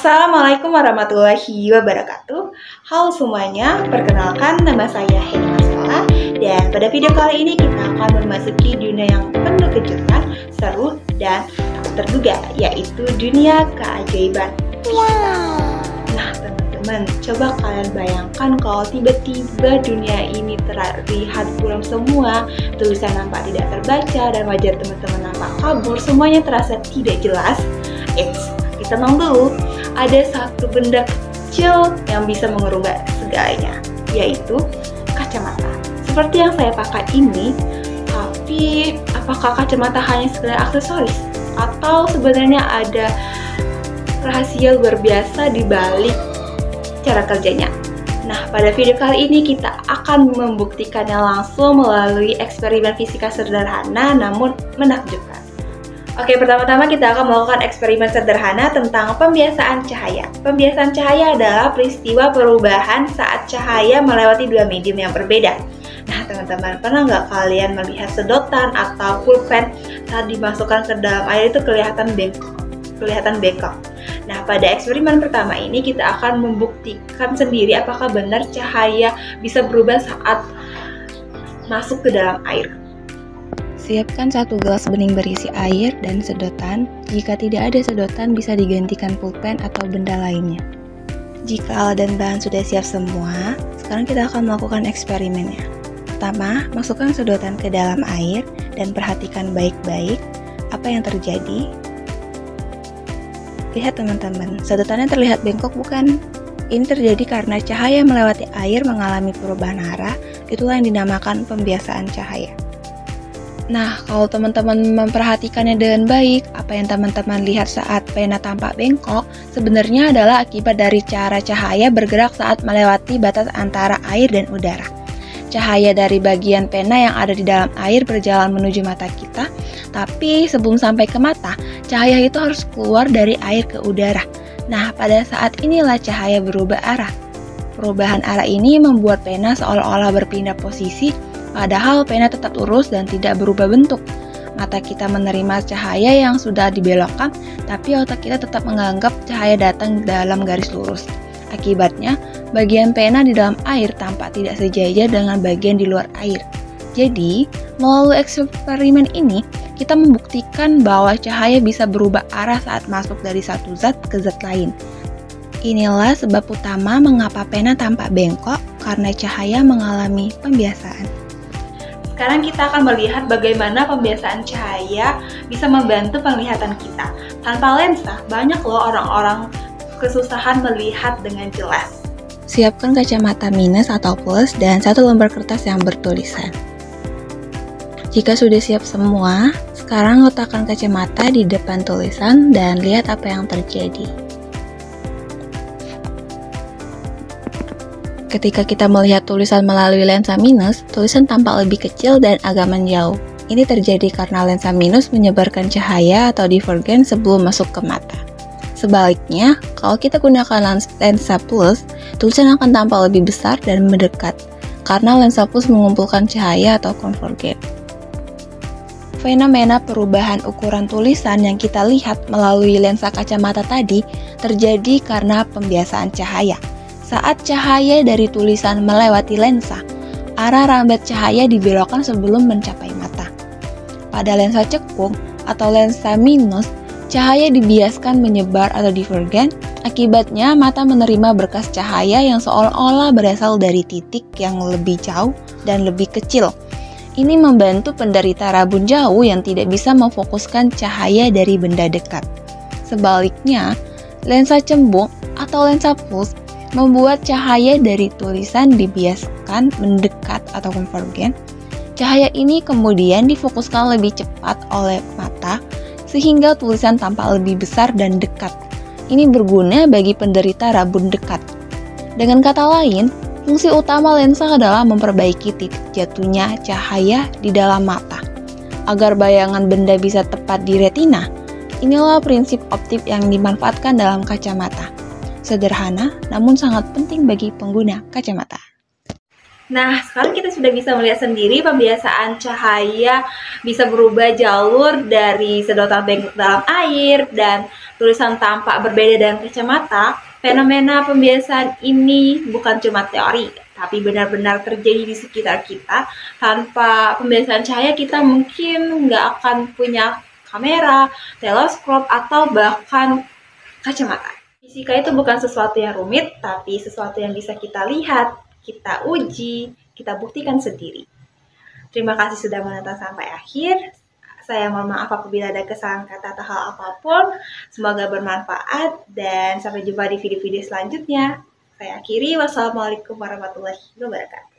Assalamualaikum warahmatullahi wabarakatuh. Halo semuanya, perkenalkan nama saya Heni Marcella. Dan pada video kali ini kita akan memasuki dunia yang penuh kejutan, seru, dan tak terduga, yaitu dunia keajaiban. Nah teman-teman, coba kalian bayangkan kalau tiba-tiba dunia ini terlihat buram semua, tulisan nampak tidak terbaca, dan wajah teman-teman nampak kabur, semuanya terasa tidak jelas. Tenang dulu, ada satu benda kecil yang bisa mengubah segalanya, yaitu kacamata. Seperti yang saya pakai ini, tapi apakah kacamata hanya sekedar aksesoris? Atau sebenarnya ada rahasia luar biasa di balik cara kerjanya? Nah, pada video kali ini kita akan membuktikannya langsung melalui eksperimen fisika sederhana namun menakjubkan. Oke, pertama-tama kita akan melakukan eksperimen sederhana tentang pembiasaan cahaya. Pembiasaan cahaya adalah peristiwa perubahan saat cahaya melewati dua medium yang berbeda. Nah, teman-teman, pernah nggak kalian melihat sedotan atau pulpen saat dimasukkan ke dalam air itu kelihatan bengkok? Nah, pada eksperimen pertama ini kita akan membuktikan sendiri apakah benar cahaya bisa berubah saat masuk ke dalam air. Siapkan 1 gelas bening berisi air dan sedotan. Jika tidak ada sedotan, bisa digantikan pulpen atau benda lainnya. Jika alat dan bahan sudah siap semua, sekarang kita akan melakukan eksperimennya. Pertama, masukkan sedotan ke dalam air dan perhatikan baik-baik apa yang terjadi. Lihat teman-teman, sedotannya terlihat bengkok bukan? Ini terjadi karena cahaya melewati air mengalami perubahan arah, itulah yang dinamakan pembiasaan cahaya. Nah, kalau teman-teman memperhatikannya dengan baik, apa yang teman-teman lihat saat pena tampak bengkok sebenarnya adalah akibat dari cara cahaya bergerak saat melewati batas antara air dan udara. Cahaya dari bagian pena yang ada di dalam air berjalan menuju mata kita, tapi sebelum sampai ke mata, cahaya itu harus keluar dari air ke udara. Nah, pada saat inilah cahaya berubah arah. Perubahan arah ini membuat pena seolah-olah berpindah posisi, padahal pena tetap lurus dan tidak berubah bentuk. Mata kita menerima cahaya yang sudah dibelokkan, tapi otak kita tetap menganggap cahaya datang dalam garis lurus. Akibatnya, bagian pena di dalam air tampak tidak sejajar dengan bagian di luar air. Jadi, melalui eksperimen ini, kita membuktikan bahwa cahaya bisa berubah arah saat masuk dari satu zat ke zat lain. Inilah sebab utama mengapa pena tampak bengkok, karena cahaya mengalami pembiasaan. Sekarang kita akan melihat bagaimana pembiasaan cahaya bisa membantu penglihatan kita. Tanpa lensa, banyak loh orang-orang kesusahan melihat dengan jelas. Siapkan kacamata minus atau plus dan 1 lembar kertas yang bertulisan. Jika sudah siap semua, sekarang letakkan kacamata di depan tulisan dan lihat apa yang terjadi. Ketika kita melihat tulisan melalui lensa minus, tulisan tampak lebih kecil dan agak menjauh. Ini terjadi karena lensa minus menyebarkan cahaya atau divergen sebelum masuk ke mata. Sebaliknya, kalau kita gunakan lensa plus, tulisan akan tampak lebih besar dan mendekat, karena lensa plus mengumpulkan cahaya atau konvergen. Fenomena perubahan ukuran tulisan yang kita lihat melalui lensa kacamata tadi terjadi karena pembiasaan cahaya. Saat cahaya dari tulisan melewati lensa, arah rambat cahaya dibelokkan sebelum mencapai mata. Pada lensa cekung atau lensa minus, cahaya dibiaskan menyebar atau divergen, akibatnya mata menerima berkas cahaya yang seolah-olah berasal dari titik yang lebih jauh dan lebih kecil. Ini membantu penderita rabun jauh yang tidak bisa memfokuskan cahaya dari benda dekat. Sebaliknya, lensa cembung atau lensa plus membuat cahaya dari tulisan dibiaskan mendekat atau konvergen. Cahaya ini kemudian difokuskan lebih cepat oleh mata sehingga tulisan tampak lebih besar dan dekat. Ini berguna bagi penderita rabun dekat. Dengan kata lain, fungsi utama lensa adalah memperbaiki titik jatuhnya cahaya di dalam mata. Agar bayangan benda bisa tepat di retina, inilah prinsip optik yang dimanfaatkan dalam kacamata. Sederhana, namun sangat penting bagi pengguna kacamata. Nah, sekarang kita sudah bisa melihat sendiri pembiasaan cahaya bisa berubah jalur dari sedotan bengkok dalam air dan tulisan tampak berbeda dengan kacamata, fenomena pembiasaan ini bukan cuma teori, tapi benar-benar terjadi di sekitar kita. Tanpa pembiasaan cahaya, kita mungkin nggak akan punya kamera, teleskop, atau bahkan kacamata. Fisika itu bukan sesuatu yang rumit, tapi sesuatu yang bisa kita lihat, kita uji, kita buktikan sendiri. Terima kasih sudah menonton sampai akhir. Saya mohon maaf apabila ada kesalahan kata atau hal apapun. Semoga bermanfaat dan sampai jumpa di video-video selanjutnya. Saya akhiri. Wassalamualaikum warahmatullahi wabarakatuh.